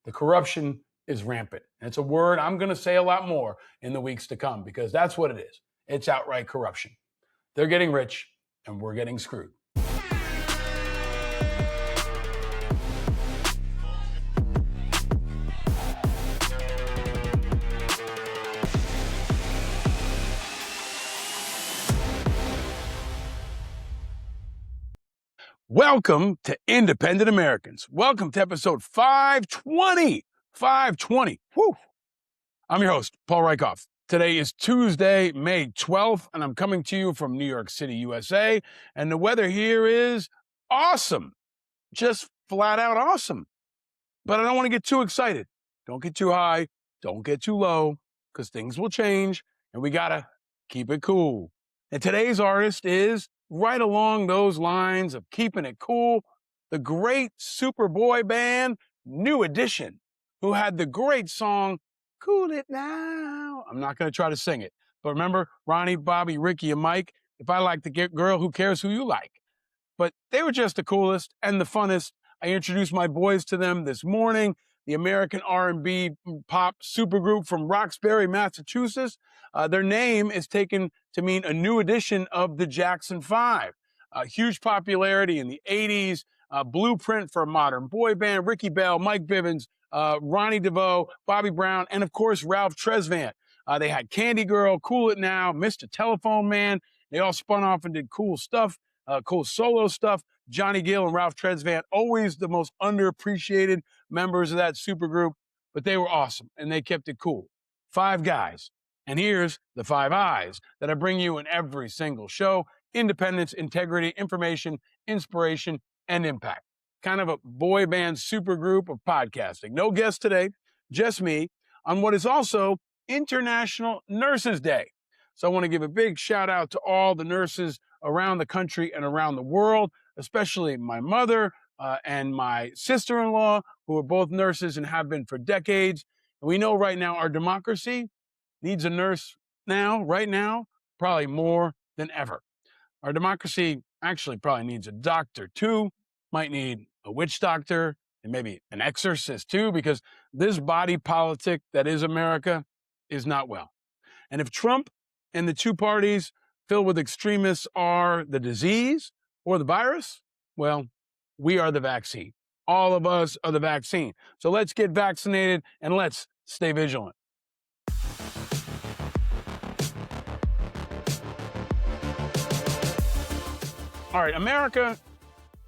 The corruption is rampant. And it's a word I'm going to say a lot more in the weeks to come because that's what it is. It's outright corruption. They're getting rich and we're getting screwed. Welcome to Independent Americans. Welcome to episode 520. 520. Whew. I'm your host, Paul Rieckhoff. Today is Tuesday, May 12th, and I'm coming to you from New York City, USA. And the weather here is awesome. Just flat out awesome. But I don't want to get too excited. Don't get too high. Don't get too low, because things will change, and we got to keep it cool. And today's artist is right along those lines of keeping it cool, the great Superboy band, New Edition, who had the great song, Cool It Now. I'm not going to try to sing it, but remember Ronnie, Bobby, Ricky, and Mike, if I like the girl, who cares who you like? But they were just the coolest and the funnest. I introduced my boys to them this morning, the American R&B pop supergroup from Roxbury, Massachusetts. Their name is taken to mean a new edition of the Jackson 5. Huge popularity in the 80s, blueprint for a modern boy band. Ricky Bell, Mike Bivins, Ronnie DeVoe, Bobby Brown, and of course, Ralph Tresvant. They had Candy Girl, Cool It Now, Mr. Telephone Man. They all spun off and did cool stuff, cool solo stuff. Johnny Gill and Ralph Tresvant, always the most underappreciated members of that supergroup, but they were awesome, and they kept it cool. 5 guys. And here's the 5 eyes that I bring you in every single show: independence, integrity, information, inspiration, and impact. Kind of a boy band supergroup of podcasting. No guest today, just me, on what is also International Nurses Day. So I want to give a big shout out to all the nurses around the country and around the world, especially my mother and my sister-in-law, who are both nurses and have been for decades. And we know right now our democracy needs a nurse now, right now, probably more than ever. Our democracy actually probably needs a doctor too, might need a witch doctor and maybe an exorcist too, because this body politic that is America is not well. And if Trump and the two parties filled with extremists are the disease or the virus, well, we are the vaccine. All of us are the vaccine. So let's get vaccinated and let's stay vigilant. All right, America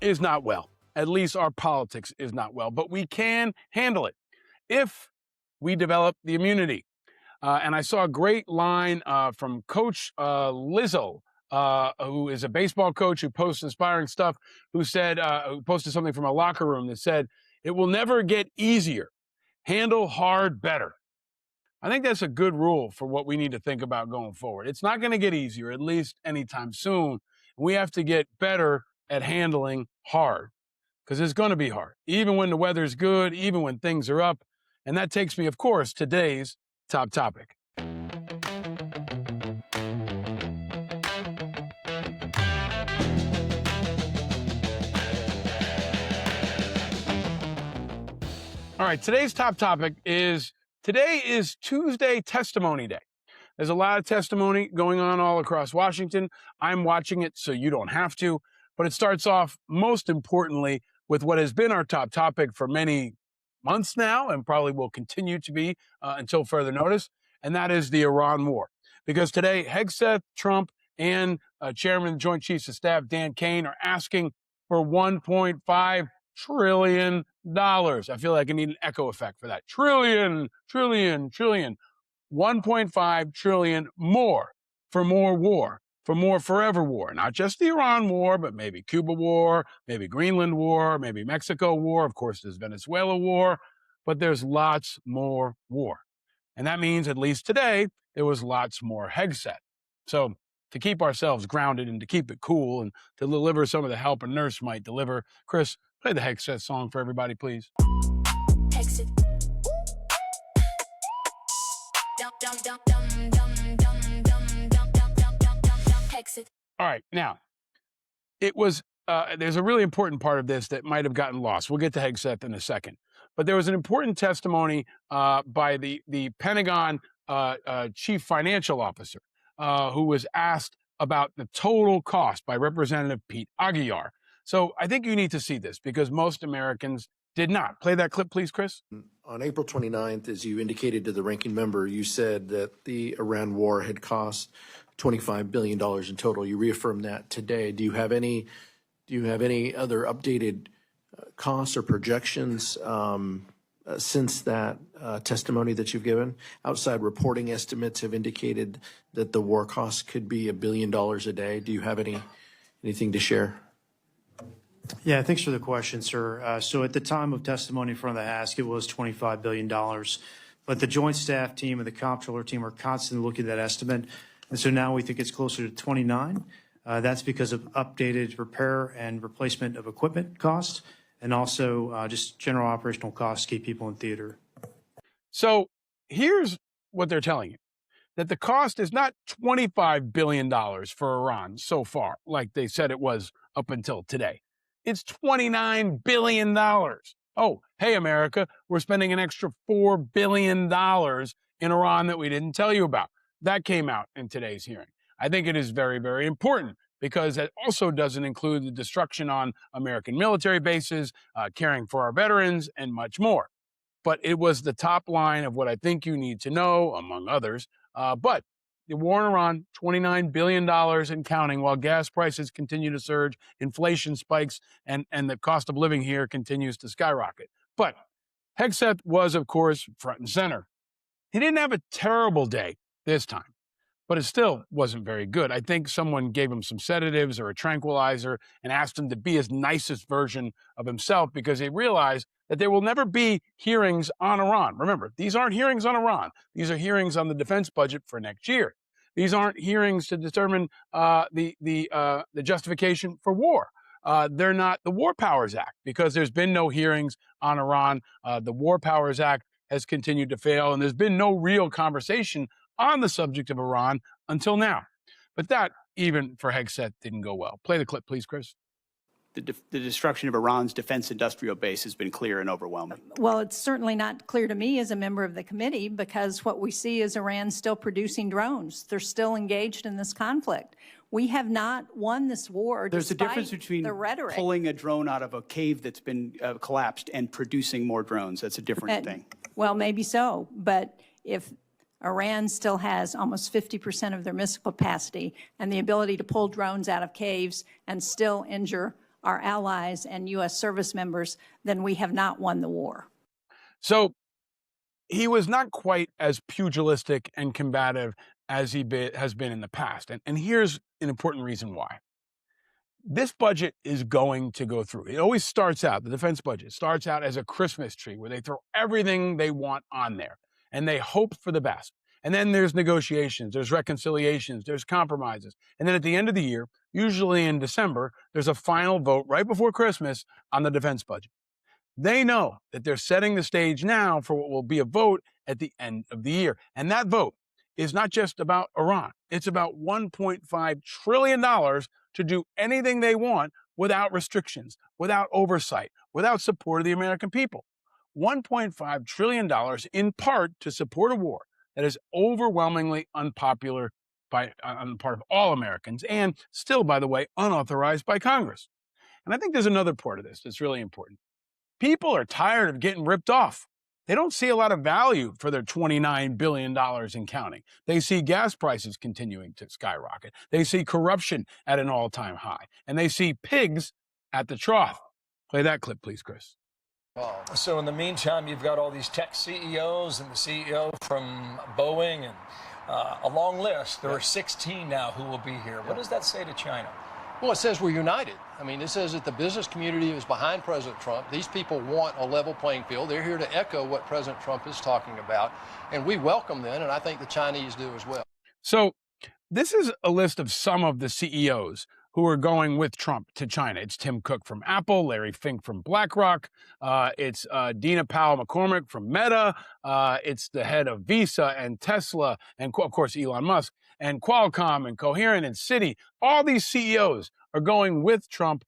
is not well. At least our politics is not well, but we can handle it if we develop the immunity. And I saw a great line from Coach Lizzo, who is a baseball coach who posts inspiring stuff, who posted something from a locker room that said, "It will never get easier. Handle hard better." I think that's a good rule for what we need to think about going forward. It's not going to get easier, at least anytime soon. We have to get better at handling hard, because it's going to be hard, even when the weather's good, even when things are up. And that takes me, of course, to today's top topic. All right, today's top topic is, today is Tuesday Testimony Day. There's a lot of testimony going on all across Washington. I'm watching it, so you don't have to. But it starts off, most importantly, with what has been our top topic for many months now, and probably will continue to be until further notice, and that is the Iran war. Because today, Hegseth, Trump, and Chairman of the Joint Chiefs of Staff, Dan Caine, are asking for $1.5 trillion. I feel like I need an echo effect for that. Trillion. 1.5 trillion more for more war, for more forever war. Not just the Iran war, but maybe Cuba war, maybe Greenland war, maybe Mexico war. Of course, there's Venezuela war, but there's lots more war. And that means, at least today, there was lots more Hegseth. So to keep ourselves grounded and to keep it cool and to deliver some of the help a nurse might deliver, Chris, play the Hegseth song for everybody, please. Hegseth. All right, now, it was, there's a really important part of this that might have gotten lost. We'll get to Hegseth in a second. But there was an important testimony by the Pentagon chief financial officer who was asked about the total cost by Representative Pete Aguilar. So I think you need to see this because most Americans did not. Play that clip, please, Chris. On April 29th, as you indicated to the ranking member, you said that the Iran war had cost $25 billion in total. You reaffirmed that today. Do you have any other updated costs or projections since that testimony that you've given? Outside reporting estimates have indicated that the war costs could be $1 billion a day. Do you have anything to share? Yeah, thanks for the question, sir. So at the time of testimony in front of the House, it was $25 billion. But the Joint Staff team and the Comptroller team are constantly looking at that estimate. And so now we think it's closer to 29. That's because of updated repair and replacement of equipment costs and also just general operational costs to keep people in theater. So here's what they're telling you, that the cost is not $25 billion for Iran so far, like they said it was up until today. It's $29 billion. Oh, hey, America, we're spending an extra $4 billion in Iran that we didn't tell you about. That came out in today's hearing. I think it is very, very important because it also doesn't include the destruction on American military bases, caring for our veterans, and much more. But it was the top line of what I think you need to know, among others. But the war in Iran, $29 billion and counting, while gas prices continue to surge, inflation spikes, and the cost of living here continues to skyrocket. But Hegseth was, of course, front and center. He didn't have a terrible day this time, but it still wasn't very good. I think someone gave him some sedatives or a tranquilizer and asked him to be his nicest version of himself because they realized that there will never be hearings on Iran. Remember, these aren't hearings on Iran. These are hearings on the defense budget for next year. These aren't hearings to determine the justification for war. They're not the War Powers Act because there's been no hearings on Iran. The War Powers Act has continued to fail, and there's been no real conversation on the subject of Iran until now. But that, even for Hegseth, didn't go well. Play the clip, please, Chris. The destruction of Iran's defense industrial base has been clear and overwhelming. Well, it's certainly not clear to me as a member of the committee because what we see is Iran still producing drones. They're still engaged in this conflict. We have not won this war. There's a difference between pulling a drone out of a cave that's been collapsed and producing more drones. That's a different thing. Well, maybe so. But if Iran still has almost 50% of their missile capacity and the ability to pull drones out of caves and still injure our allies and U.S. service members, then we have not won the war. So he was not quite as pugilistic and combative as he has been in the past. And here's an important reason why. This budget is going to go through. It always starts out, the defense budget starts out as a Christmas tree where they throw everything they want on there and they hope for the best. And then there's negotiations, there's reconciliations, there's compromises. And then at the end of the year, usually in December, there's a final vote right before Christmas on the defense budget. They know that they're setting the stage now for what will be a vote at the end of the year. And that vote is not just about Iran. It's about $1.5 trillion to do anything they want without restrictions, without oversight, without support of the American people. $1.5 trillion in part to support a war that is overwhelmingly unpopular on the part of all Americans and still, by the way, unauthorized by Congress. And I think there's another part of this that's really important. People are tired of getting ripped off. They don't see a lot of value for their $29 billion and counting. They see gas prices continuing to skyrocket. They see corruption at an all-time high. And they see pigs at the trough. Play that clip, please, Chris. So in the meantime, you've got all these tech CEOs and the CEO from Boeing and a long list. There are 16 now who will be here. What does that say to China? Well, it says we're united. I mean, it says that the business community is behind President Trump. These people want a level playing field. They're here to echo what President Trump is talking about. And we welcome them, and I think the Chinese do as well. So this is a list of some of the CEOs who are going with Trump to China. It's Tim Cook from Apple, Larry Fink from BlackRock, it's Dina Powell McCormick from Meta, it's the head of Visa and Tesla, and of course Elon Musk, and Qualcomm and Coherent and Citi. All these CEOs are going with Trump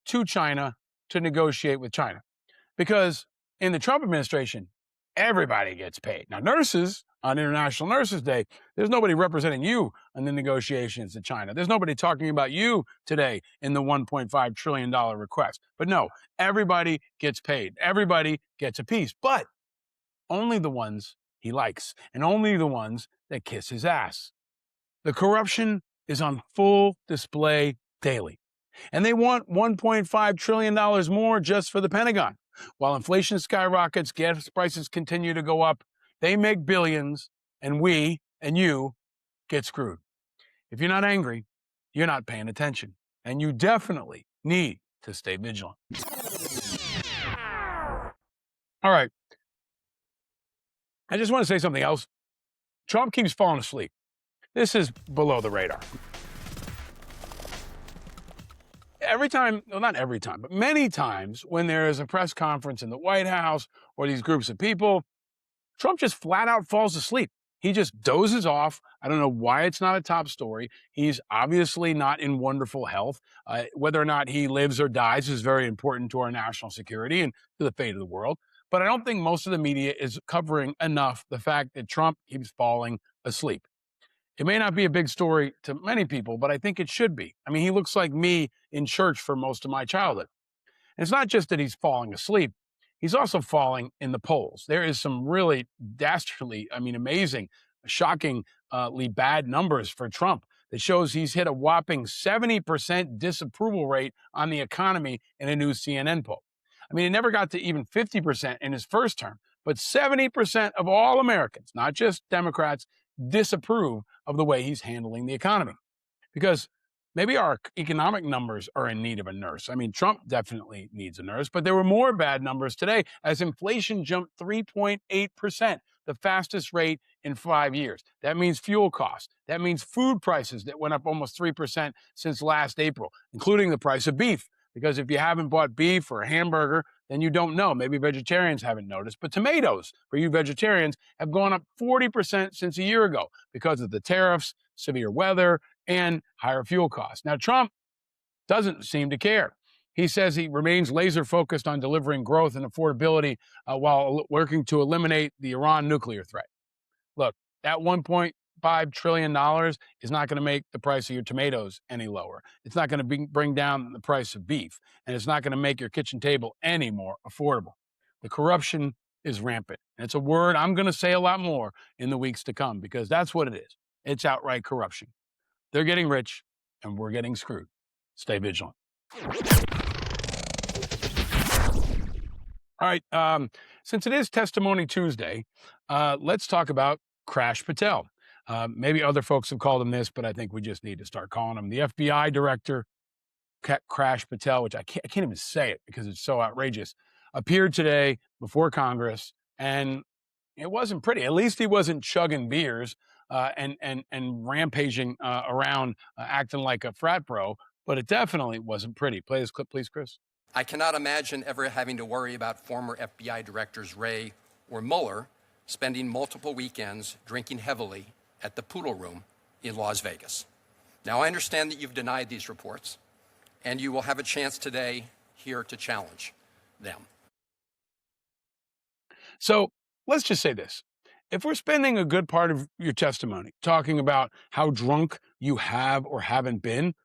to China to negotiate with China. Because in the Trump administration, everybody gets paid. Now, nurses on International Nurses Day, there's nobody representing you in the negotiations in China. There's nobody talking about you today in the $1.5 trillion request. But no, everybody gets paid. Everybody gets a piece, but only the ones he likes and only the ones that kiss his ass. The corruption is on full display daily. And they want $1.5 trillion more just for the Pentagon. While inflation skyrockets, gas prices continue to go up, they make billions, and we and you get screwed. If you're not angry, you're not paying attention. And you definitely need to stay vigilant. All right. I just want to say something else. Trump keeps falling asleep. This is below the radar. Every time, well, not every time, but many times when there is a press conference in the White House or these groups of people, Trump just flat out falls asleep. He just dozes off. I don't know why it's not a top story. He's obviously not in wonderful health. Whether or not he lives or dies is very important to our national security and to the fate of the world. But I don't think most of the media is covering enough the fact that Trump keeps falling asleep. It may not be a big story to many people, but I think it should be. I mean, he looks like me in church for most of my childhood. And it's not just that he's falling asleep. He's also falling in the polls. There is some really dastardly, amazing, shockingly bad numbers for Trump that shows he's hit a whopping 70% disapproval rate on the economy in a new CNN poll. I mean, it never got to even 50% in his first term, but 70% of all Americans, not just Democrats, disapprove of the way he's handling the economy. Because maybe our economic numbers are in need of a nurse. I mean, Trump definitely needs a nurse, but there were more bad numbers today as inflation jumped 3.8%, the fastest rate in 5 years. That means fuel costs. That means food prices that went up almost 3% since last April, including the price of beef. Because if you haven't bought beef or a hamburger, then you don't know. Maybe vegetarians haven't noticed. But tomatoes, for you vegetarians, have gone up 40% since a year ago because of the tariffs, severe weather, and higher fuel costs. Now, Trump doesn't seem to care. He says he remains laser focused on delivering growth and affordability while working to eliminate the Iran nuclear threat. Look, that $1.5 trillion is not going to make the price of your tomatoes any lower. It's not going to bring down the price of beef, and it's not going to make your kitchen table any more affordable. The corruption is rampant. And it's a word I'm going to say a lot more in the weeks to come because that's what it is. It's outright corruption. They're getting rich, and we're getting screwed. Stay vigilant. All right, since it is Testimony Tuesday, let's talk about Crash Patel. Maybe other folks have called him this, but I think we just need to start calling him the FBI Director Crash Patel, which I can't even say it because it's so outrageous, appeared today before Congress, and it wasn't pretty. At least he wasn't chugging beers and rampaging around, acting like a frat bro, but it definitely wasn't pretty. Play this clip, please, Chris. I cannot imagine ever having to worry about former FBI Directors Wray or Mueller spending multiple weekends drinking heavily at the Poodle Room in Las Vegas. Now, I understand that you've denied these reports, and you will have a chance today here to challenge them. So let's just say this. If we're spending a good part of your testimony talking about how drunk you have or haven't been,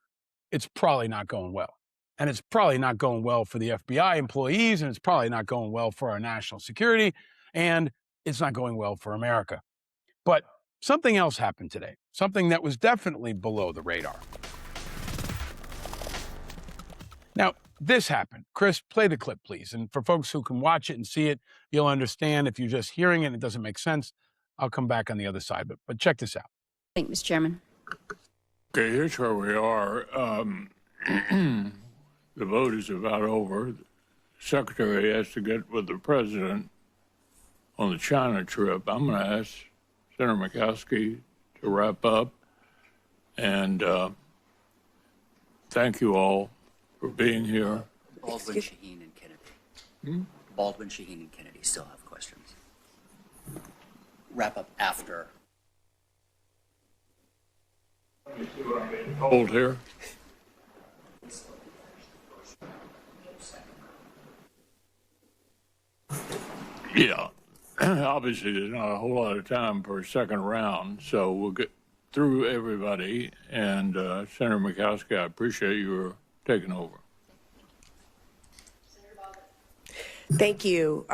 it's probably not going well. And it's probably not going well for the FBI employees, and it's probably not going well for our national security, and it's not going well for America. But something else happened today, something that was definitely below the radar. Now, this happened. Chris, play the clip, please. And for folks who can watch it and see it, you'll understand. If you're just hearing it and it doesn't make sense, I'll come back on the other side. But check this out. Thank you, Mr. Chairman. Okay, here's where we are. The vote is about over. The Secretary has to get with the President on the China trip. I'm going to ask Senator Murkowski to wrap up. And thank you all for being here. Baldwin, Shaheen, and Kennedy. Baldwin, Shaheen, and Kennedy still have questions. Wrap up after. Let me see what I'm being told here. Yeah. Obviously, there's not a whole lot of time for a second round, so we'll get through everybody. And Senator Murkowski, I appreciate your taking over. Thank you.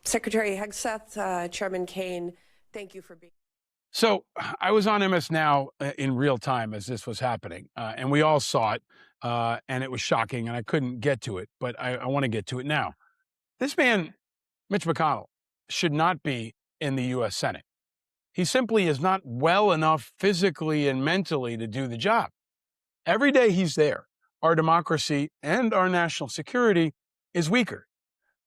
Secretary Hegseth, Chairman Caine, thank you for being. So I was on MS Now in real time as this was happening, and we all saw it, and it was shocking, and I couldn't get to it, but I want to get to it now. This man, Mitch McConnell, should not be in the U.S. Senate. He simply is not well enough physically and mentally to do the job. Every day he's there, our democracy and our national security is weaker.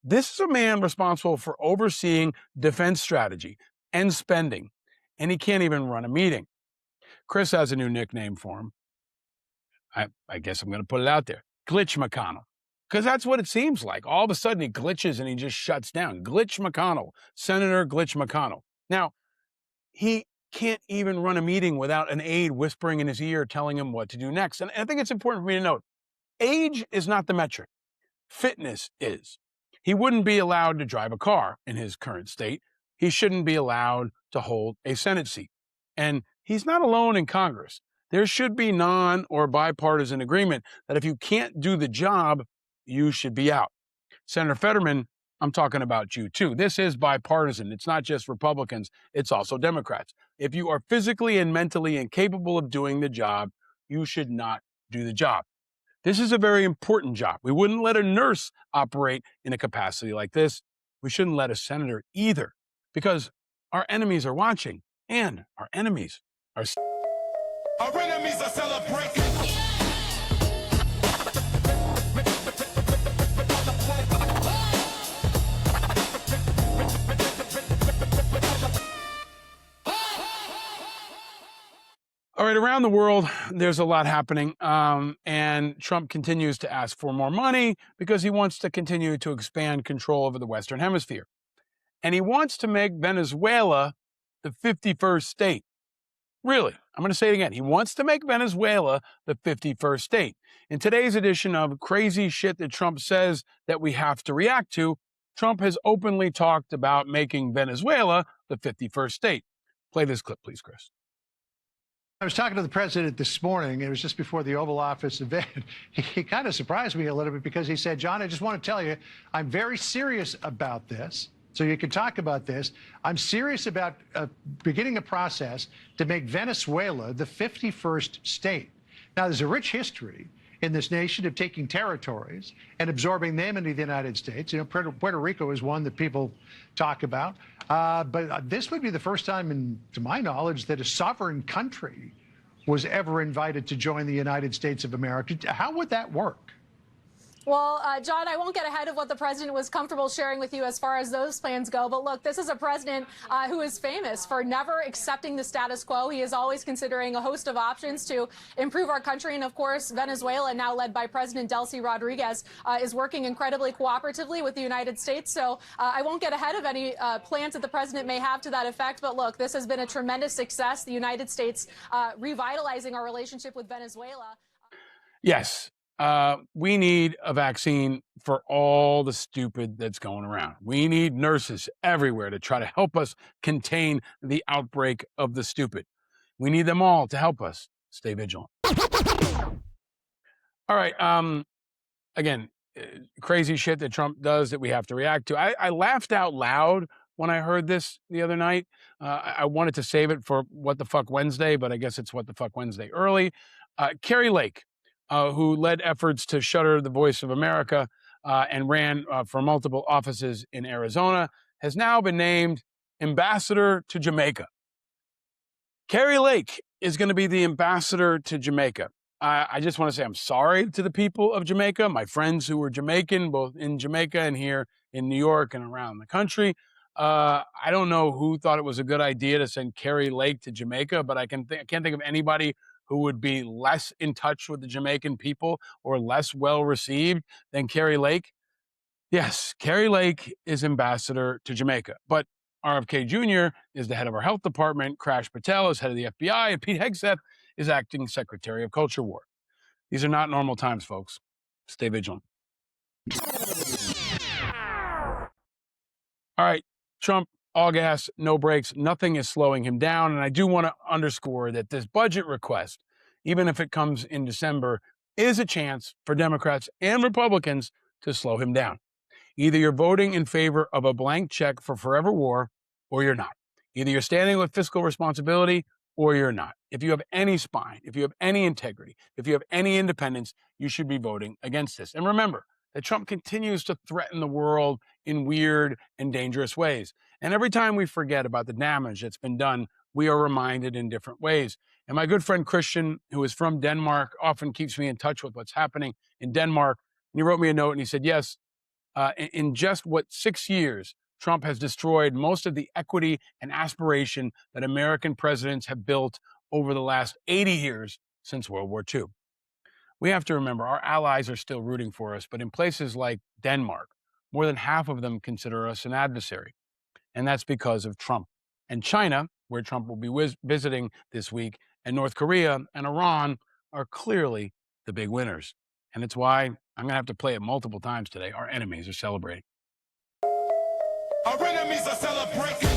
This is a man responsible for overseeing defense strategy and spending, and he can't even run a meeting. Chris has a new nickname for him. I guess I'm going to put it out there. Glitch McConnell. Because that's what it seems like. All of a sudden he glitches and he just shuts down. Glitch McConnell. Senator Glitch McConnell. Now, he can't even run a meeting without an aide whispering in his ear telling him what to do next. And I think it's important for me to note, age is not the metric. Fitness is. He wouldn't be allowed to drive a car in his current state. He shouldn't be allowed to hold a Senate seat. And he's not alone in Congress. There should be non or bipartisan agreement that if you can't do the job, you should be out. Senator Fetterman, I'm talking about you too. This is bipartisan. It's not just Republicans, it's also Democrats. If you are physically and mentally incapable of doing the job, you should not do the job. This is a very important job. We wouldn't let a nurse operate in a capacity like this. We shouldn't let a senator either, because our enemies are watching, and our enemies are... Our enemies are celebrating. All right, around the world, there's a lot happening, and Trump continues to ask for more money because he wants to continue to expand control over the Western Hemisphere. And he wants to make Venezuela the 51st state. Really, I'm going to say it again. He wants to make Venezuela the 51st state. In today's edition of Crazy Shit That Trump Says That We Have to React To, Trump has openly talked about making Venezuela the 51st state. Play this clip, please, Chris. I was talking to the president this morning. It was just before the Oval Office event. He kind of surprised me a little bit because he said, John, I just want to tell you, I'm very serious about this. So you can talk about this. I'm serious about beginning a process to make Venezuela the 51st state. Now, there's a rich history in this nation of taking territories and absorbing them into the United States. You know, Puerto Rico is one that people talk about. But this would be the first time, to my knowledge, that a sovereign country was ever invited to join the United States of America. How would that work? Well, John, I won't get ahead of what the president was comfortable sharing with you as far as those plans go. But look, this is a president who is famous for never accepting the status quo. He is always considering a host of options to improve our country. And of course, Venezuela, now led by President Delcy Rodriguez, is working incredibly cooperatively with the United States. So I won't get ahead of any plans that the president may have to that effect. But look, this has been a tremendous success. The United States revitalizing our relationship with Venezuela. Yes. We need a vaccine for all the stupid that's going around. We need nurses everywhere to try to help us contain the outbreak of the stupid. We need them all to help us stay vigilant. All right. Again, crazy shit that Trump does that we have to react to. I laughed out loud when I heard this the other night. I wanted to save it for What the Fuck Wednesday, but I guess it's What the Fuck Wednesday early. Kari Lake, who led efforts to shutter the Voice of America and ran for multiple offices in Arizona, has now been named ambassador to Jamaica. Kari Lake is going to be the ambassador to Jamaica. I just want to say I'm sorry to the people of Jamaica, my friends who were Jamaican, both in Jamaica and here in New York and around the country. I don't know who thought it was a good idea to send Kari Lake to Jamaica, but I can't think of anybody who would be less in touch with the Jamaican people or less well received than Kari Lake. Yes, Kari Lake is ambassador to Jamaica, but RFK Jr. is the head of our health department, Crash Patel is head of the FBI, and Pete Hegseth is acting Secretary of Culture War. These are not normal times, folks. Stay vigilant. All right, Trump, all gas, no brakes, nothing is slowing him down. And I do want to underscore that this budget request, even if it comes in December, is a chance for Democrats and Republicans to slow him down. Either you're voting in favor of a blank check for forever war, or you're not. Either you're standing with fiscal responsibility, or you're not. If you have any spine, if you have any integrity, if you have any independence, you should be voting against this. And remember that Trump continues to threaten the world in weird and dangerous ways. And every time we forget about the damage that's been done, we are reminded in different ways. And my good friend Christian, who is from Denmark, often keeps me in touch with what's happening in Denmark. And he wrote me a note and he said, yes, in just 6 years, Trump has destroyed most of the equity and aspiration that American presidents have built over the last 80 years since World War II. We have to remember our allies are still rooting for us, but in places like Denmark, more than half of them consider us an adversary. And that's because of Trump. And China, where Trump will be visiting this week, and North Korea and Iran are clearly the big winners. And it's why I'm going to have to play it multiple times today. Our enemies are celebrating. Our enemies are celebrating.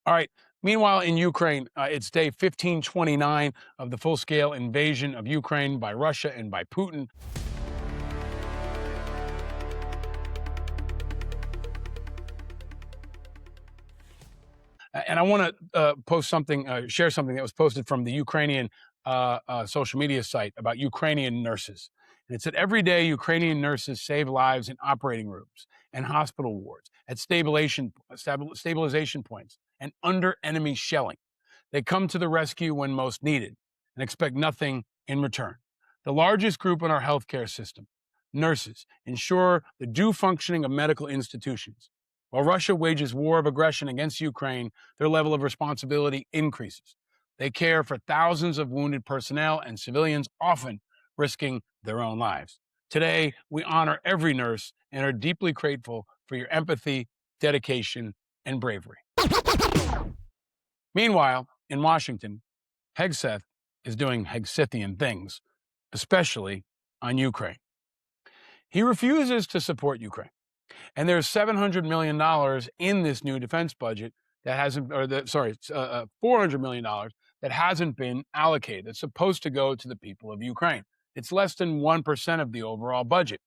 All right. Meanwhile, in Ukraine, it's day 1529 of the full-scale invasion of Ukraine by Russia and by Putin. And I want to share something that was posted from the Ukrainian social media site about Ukrainian nurses. And it said, every day, Ukrainian nurses save lives in operating rooms and hospital wards, at stabilization points, and under enemy shelling. They come to the rescue when most needed and expect nothing in return. The largest group in our healthcare system, nurses, ensure the due functioning of medical institutions. While Russia wages war of aggression against Ukraine, their level of responsibility increases. They care for thousands of wounded personnel and civilians, often risking their own lives. Today, we honor every nurse and are deeply grateful for your empathy, dedication, and bravery. Meanwhile, in Washington, Hegseth is doing Hegsethian things, especially on Ukraine. He refuses to support Ukraine. And there's $700 million in this new defense budget that hasn't, $400 million that hasn't been allocated. It's supposed to go to the people of Ukraine. It's less than 1% of the overall budget.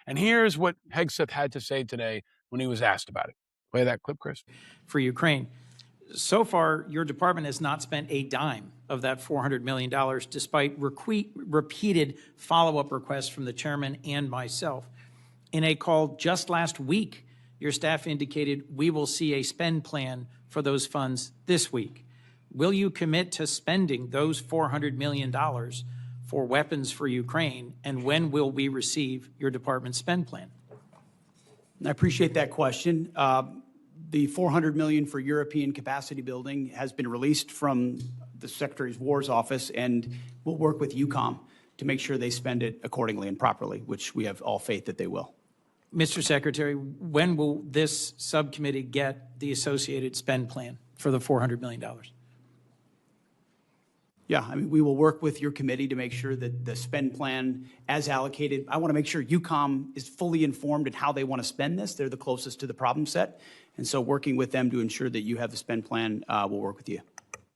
And here's what Hegseth had to say today when he was asked about it. Play that clip, Chris. For Ukraine. So far, your department has not spent a dime of that $400 million, despite repeated follow-up requests from the chairman and myself. In a call just last week, your staff indicated we will see a spend plan for those funds this week. Will you commit to spending those $400 million for weapons for Ukraine, and when will we receive your department's spend plan? I appreciate that question. The $400 million for European capacity building has been released from the Secretary of War's office, and we'll work with EUCOM to make sure they spend it accordingly and properly, which we have all faith that they will. Mr. Secretary, when will this subcommittee get the associated spend plan for the $400 million? Yeah, I mean, we will work with your committee to make sure that the spend plan as allocated, I want to make sure EUCOM is fully informed in how they want to spend this. They're the closest to the problem set. And so working with them to ensure that you have the spend plan, we'll work with you.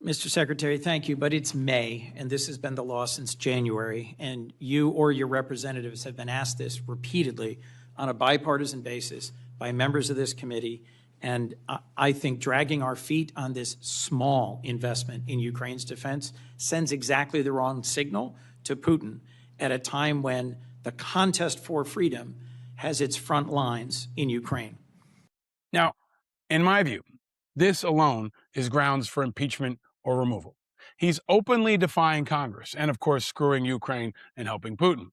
Mr. Secretary, thank you, but it's May, and this has been the law since January, and you or your representatives have been asked this repeatedly on a bipartisan basis by members of this committee, and I think dragging our feet on this small investment in Ukraine's defense sends exactly the wrong signal to Putin at a time when the contest for freedom has its front lines in Ukraine. Now, in my view, this alone is grounds for impeachment or removal. He's openly defying Congress and, of course, screwing Ukraine and helping Putin.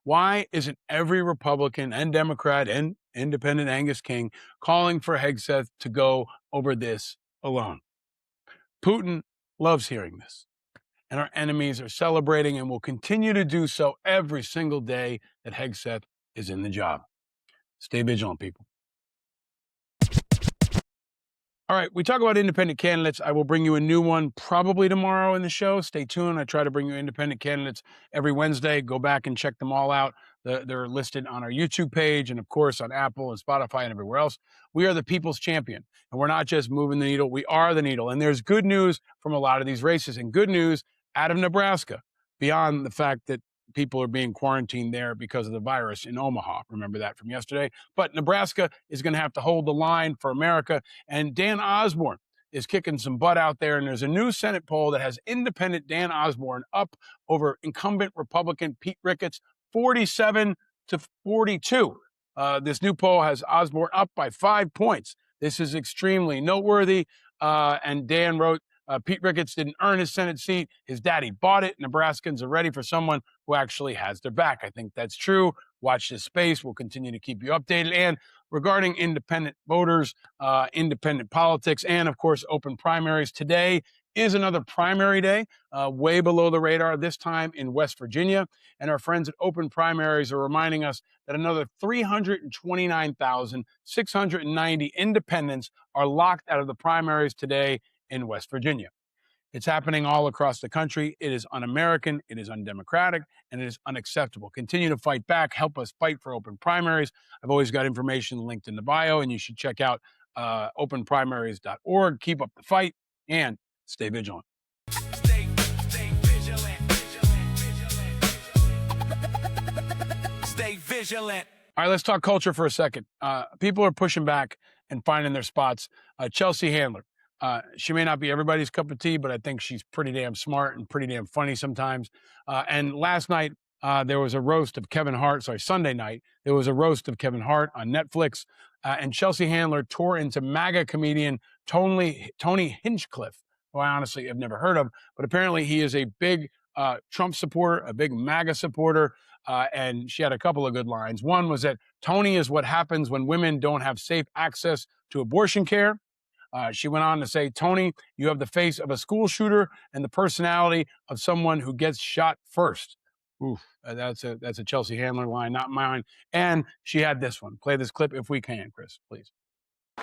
Why isn't every Republican and Democrat and independent Angus King calling for Hegseth to go over this alone? Putin loves hearing this, and our enemies are celebrating and will continue to do so every single day that Hegseth is in the job. Stay vigilant, people. All right, we talk about independent candidates. I will bring you a new one probably tomorrow in the show. Stay tuned. I try to bring you independent candidates every Wednesday. Go back and check them all out. They're listed on our YouTube page and, of course, on Apple and Spotify and everywhere else. We are the people's champion, and we're not just moving the needle. We are the needle, and there's good news from a lot of these races, and good news out of Nebraska, beyond the fact that people are being quarantined there because of the virus in Omaha. Remember that from yesterday. But Nebraska is going to have to hold the line for America. And Dan Osborn is kicking some butt out there. And there's a new Senate poll that has independent Dan Osborn up over incumbent Republican Pete Ricketts, 47 to 42. This new poll has Osborn up by 5 points. This is extremely noteworthy. And Dan wrote, Pete Ricketts didn't earn his Senate seat. His daddy bought it. Nebraskans are ready for someone who actually has their back. I think that's true. Watch this space. We'll continue to keep you updated. And regarding independent voters, independent politics, and, of course, open primaries, today is another primary day, way below the radar, this time in West Virginia. And our friends at Open Primaries are reminding us that another 329,690 independents are locked out of the primaries today in West Virginia. It's happening all across the country. It is un-American, it is undemocratic, and it is unacceptable. Continue to fight back. Help us fight for open primaries. I've always got information linked in the bio, and you should check out openprimaries.org. Keep up the fight and stay vigilant. Stay vigilant. Stay vigilant. All right, let's talk culture for a second. People are pushing back and finding their spots. Chelsea Handler. She may not be everybody's cup of tea, but I think she's pretty damn smart and pretty damn funny sometimes. And last night, there was a roast of Kevin Hart. Sunday night, there was a roast of Kevin Hart on Netflix. And Chelsea Handler tore into MAGA comedian Tony Hinchcliffe, who I honestly have never heard of. But apparently he is a big Trump supporter, a big MAGA supporter. And she had a couple of good lines. One was that Tony is what happens when women don't have safe access to abortion care. She went on to say, Tony, you have the face of a school shooter and the personality of someone who gets shot first. Oof, that's a Chelsea Handler line, not mine. And she had this one. Play this clip if we can, Chris, please.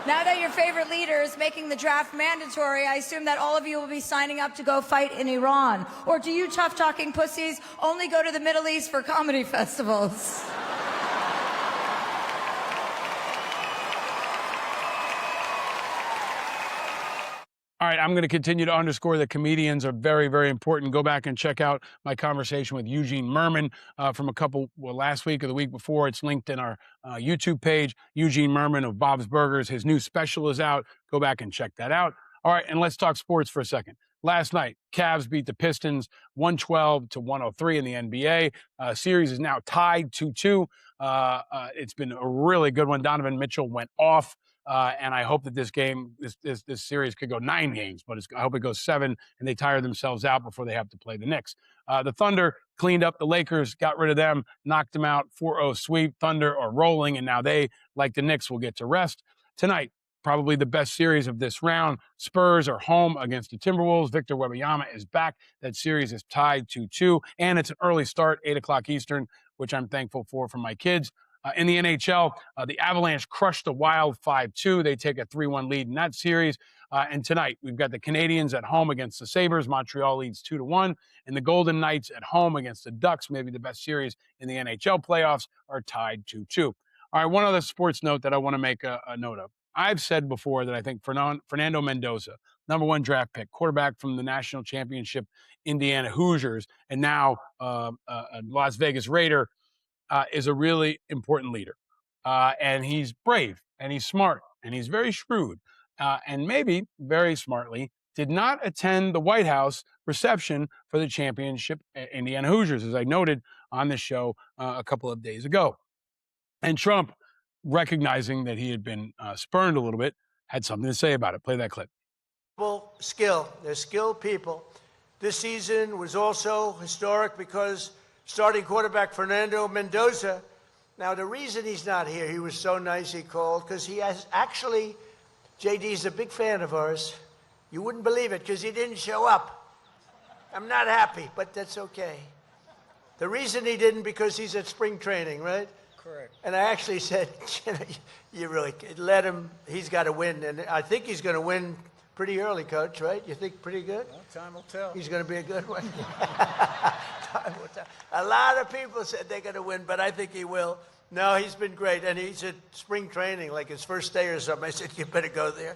Now that your favorite leader is making the draft mandatory, I assume that all of you will be signing up to go fight in Iran. Or do you tough-talking pussies only go to the Middle East for comedy festivals? All right, I'm going to continue to underscore that comedians are very, very important. Go back and check out my conversation with Eugene Merman from last week or the week before. It's linked in our YouTube page. Eugene Merman of Bob's Burgers. His new special is out. Go back and check that out. All right, and let's talk sports for a second. Last night, Cavs beat the Pistons 112 to 103 in the NBA. Series is now tied 2-2. It's been a really good one. Donovan Mitchell went off. And I hope that this series could go 9 games, but I hope it goes 7 and they tire themselves out before they have to play the Knicks. The Thunder cleaned up the Lakers, got rid of them, knocked them out, 4-0 sweep. Thunder are rolling, and now they, like the Knicks, will get to rest. Tonight, probably the best series of this round. Spurs are home against the Timberwolves. Victor Wembanyama is back. That series is tied 2-2, and it's an early start, 8 o'clock Eastern, which I'm thankful for my kids. In the NHL, the Avalanche crushed the Wild 5-2. They take a 3-1 lead in that series. And tonight, we've got the Canadiens at home against the Sabres. Montreal leads 2-1. And the Golden Knights at home against the Ducks, maybe the best series in the NHL playoffs, are tied 2-2. All right, one other sports note that I want to make a note of. I've said before that I think Fernando Mendoza, #1 draft pick, quarterback from the national championship Indiana Hoosiers, and now a Las Vegas Raider, is a really important leader. And he's brave, and he's smart, and he's very shrewd, and maybe very smartly did not attend the White House reception for the championship Indiana Hoosiers, as I noted on this show a couple of days ago. And Trump, recognizing that he had been spurned a little bit, had something to say about it. Play that clip. Skill. They're skilled people. This season was also historic because starting quarterback Fernando Mendoza. Now, the reason he's not here, he was so nice he called, because he has actually, JD's a big fan of ours. You wouldn't believe it, because he didn't show up. I'm not happy, but that's okay. The reason he didn't, because he's at spring training, right? Correct. And I actually said, you really let him. He's got to win, and I think he's going to win pretty early, Coach. Right? You think pretty good? Well, time will tell. He's going to be a good one. Time will tell. A lot of people said they're going to win, but I think he will. No, he's been great, and he's at spring training, like his first day or something. I said, you better go there.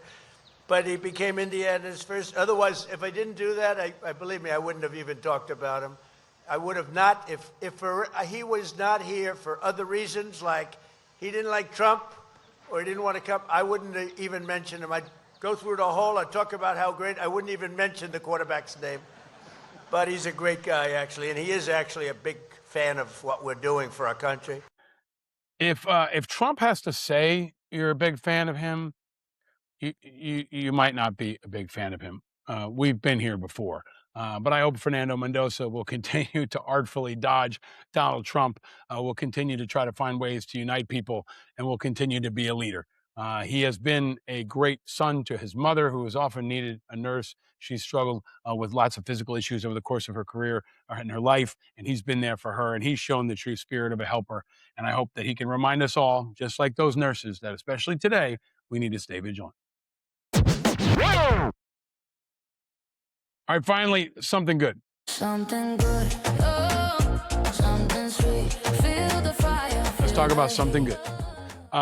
But he became Indiana's first. Otherwise, if I didn't do that, I believe me, I wouldn't have even talked about him. I would have not, if he was not here for other reasons, like he didn't like Trump or he didn't want to come, I wouldn't have even mention him. I'd go through the whole, I'd talk about how great, I wouldn't even mention the quarterback's name. But he's a great guy, actually, and he is actually a big fan of what we're doing for our country. If Trump has to say you're a big fan of him, you might not be a big fan of him. We've been here before. But I hope Fernando Mendoza will continue to artfully dodge Donald Trump, will continue to try to find ways to unite people, and will continue to be a leader. He has been a great son to his mother, who has often needed a nurse. She's struggled with lots of physical issues over the course of her career and her life, and he's been there for her, and he's shown the true spirit of a helper. And I hope that he can remind us all, just like those nurses, that especially today, we need to stay vigilant. All right, finally, something good. Something good. Oh, something sweet. Feel the fire. Let's talk about something good.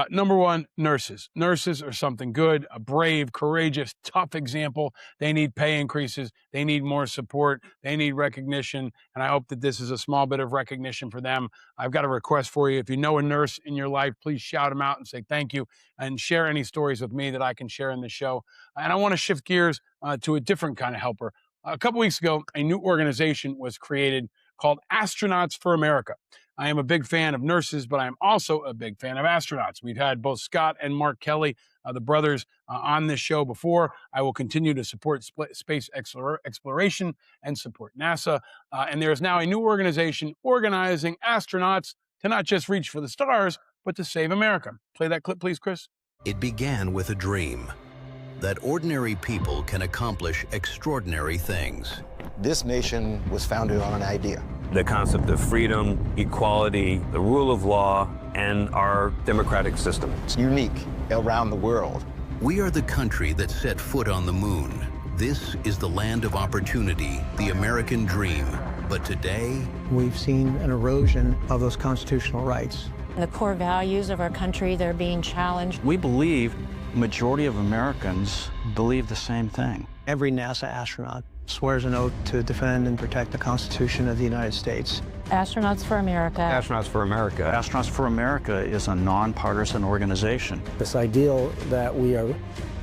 Number one, nurses. Nurses are something good, a brave, courageous, tough example. They need pay increases. They need more support. They need recognition. And I hope that this is a small bit of recognition for them. I've got a request for you. If you know a nurse in your life, please shout them out and say thank you, and share any stories with me that I can share in the show. And I want to shift gears to a different kind of helper. A couple weeks ago, a new organization was created called Astronauts for America. I am a big fan of nurses, but I'm also a big fan of astronauts. We've had both Scott and Mark Kelly, the brothers, on this show before. I will continue to support space exploration and support NASA. And there is now a new organization organizing astronauts to not just reach for the stars, but to save America. Play that clip, please, Chris. It began with a dream that ordinary people can accomplish extraordinary things. This nation was founded on an idea. The concept of freedom, equality, the rule of law, and our democratic system. It's unique around the world. We are the country that set foot on the moon. This is the land of opportunity, the American dream. But today, we've seen an erosion of those constitutional rights. The core values of our country, they're being challenged. We believe the majority of Americans believe the same thing. Every NASA astronaut swears an oath to defend and protect the Constitution of the United States. Astronauts for America. Astronauts for America. Astronauts for America is a nonpartisan organization. This ideal that we are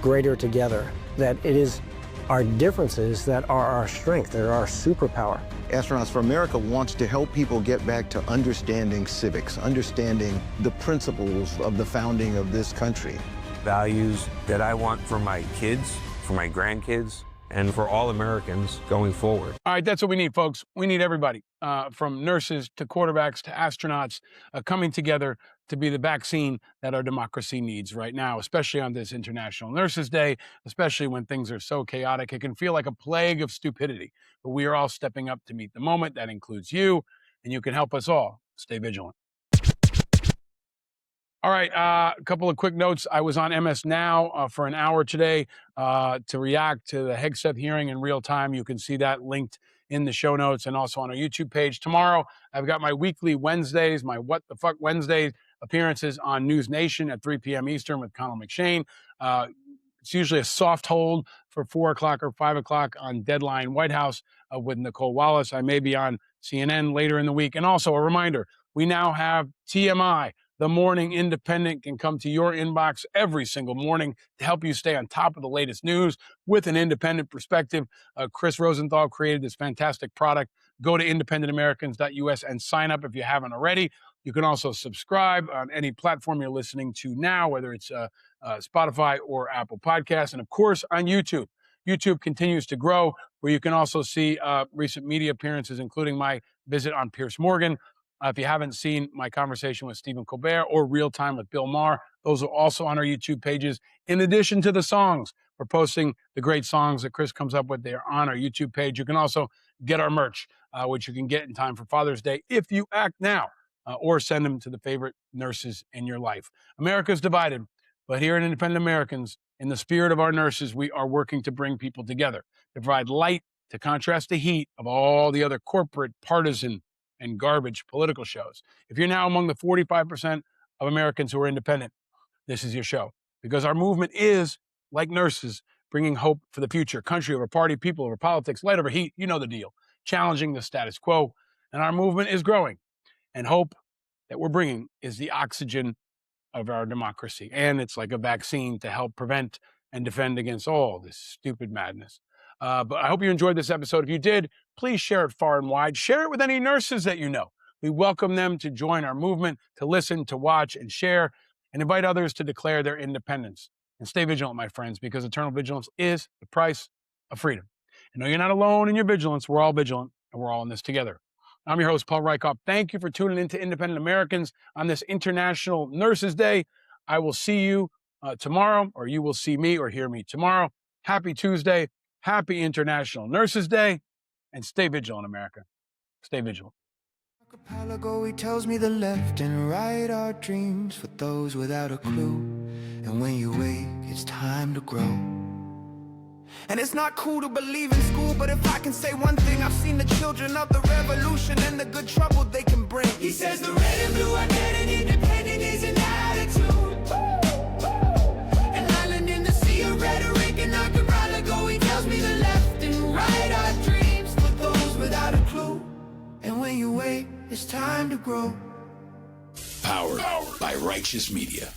greater together, that it is our differences that are our strength, they're our superpower. Astronauts for America wants to help people get back to understanding civics, understanding the principles of the founding of this country. Values that I want for my kids, for my grandkids, and for all Americans going forward. All right, that's what we need, folks. We need everybody, from nurses to quarterbacks to astronauts, coming together to be the vaccine that our democracy needs right now, especially on this International Nurses Day, especially when things are so chaotic. It can feel like a plague of stupidity, but we are all stepping up to meet the moment. That includes you, and you can help us all stay vigilant. All right, a couple of quick notes. I was on MS Now for an hour today to react to the Hegseth hearing in real time. You can see that linked in the show notes and also on our YouTube page. Tomorrow, I've got my weekly Wednesdays, my What the Fuck Wednesdays appearances on News Nation at 3 p.m. Eastern with Connell McShane. It's usually a soft hold for 4 o'clock or 5 o'clock on Deadline White House with Nicole Wallace. I may be on CNN later in the week. And also a reminder, we now have TMI. The Morning Independent can come to your inbox every single morning to help you stay on top of the latest news with an independent perspective. Chris Rosenthal created this fantastic product. Go to independentamericans.us and sign up if you haven't already. You can also subscribe on any platform you're listening to now, whether it's Spotify or Apple Podcasts, and of course on YouTube. YouTube continues to grow, where you can also see recent media appearances, including my visit on Piers Morgan. If you haven't seen my conversation with Stephen Colbert or Real Time with Bill Maher, those are also on our YouTube pages. In addition to the songs, we're posting the great songs that Chris comes up with. They are on our YouTube page. You can also get our merch, which you can get in time for Father's Day if you act now. or send them to the favorite nurses in your life. America's divided, but here at Independent Americans, in the spirit of our nurses, we are working to bring people together, to provide light, to contrast the heat of all the other corporate, partisan, and garbage political shows. If you're now among the 45% of Americans who are independent, this is your show. Because our movement is, like nurses, bringing hope for the future. Country over party, people over politics, light over heat, you know the deal. Challenging the status quo. And our movement is growing. And hope that we're bringing is the oxygen of our democracy. And it's like a vaccine to help prevent and defend against all this stupid madness. But I hope you enjoyed this episode. If you did, please share it far and wide. Share it with any nurses that you know. We welcome them to join our movement, to listen, to watch, and share, and invite others to declare their independence. And stay vigilant, my friends, because eternal vigilance is the price of freedom. And no, you're not alone in your vigilance. We're all vigilant, and we're all in this together. I'm your host, Paul Rieckhoff. Thank you for tuning in to Independent Americans on this International Nurses Day. I will see you tomorrow, or you will see me or hear me tomorrow. Happy Tuesday. Happy International Nurses Day. And stay vigilant, America. Stay vigilant. Archipelago, he tells me the left and right are dreams for those without a clue. And when you wake, it's time to grow. And it's not cool to believe in school, but if I can say one thing, I've seen the children of the revolution and the good trouble they can bring. He says the red and blue are dead and independent is an attitude. An island in the sea of rhetoric and archipelago, he tells me the left and right are dreams for those without a clue. And when you wake, it's time to grow. Powered by Righteous Media.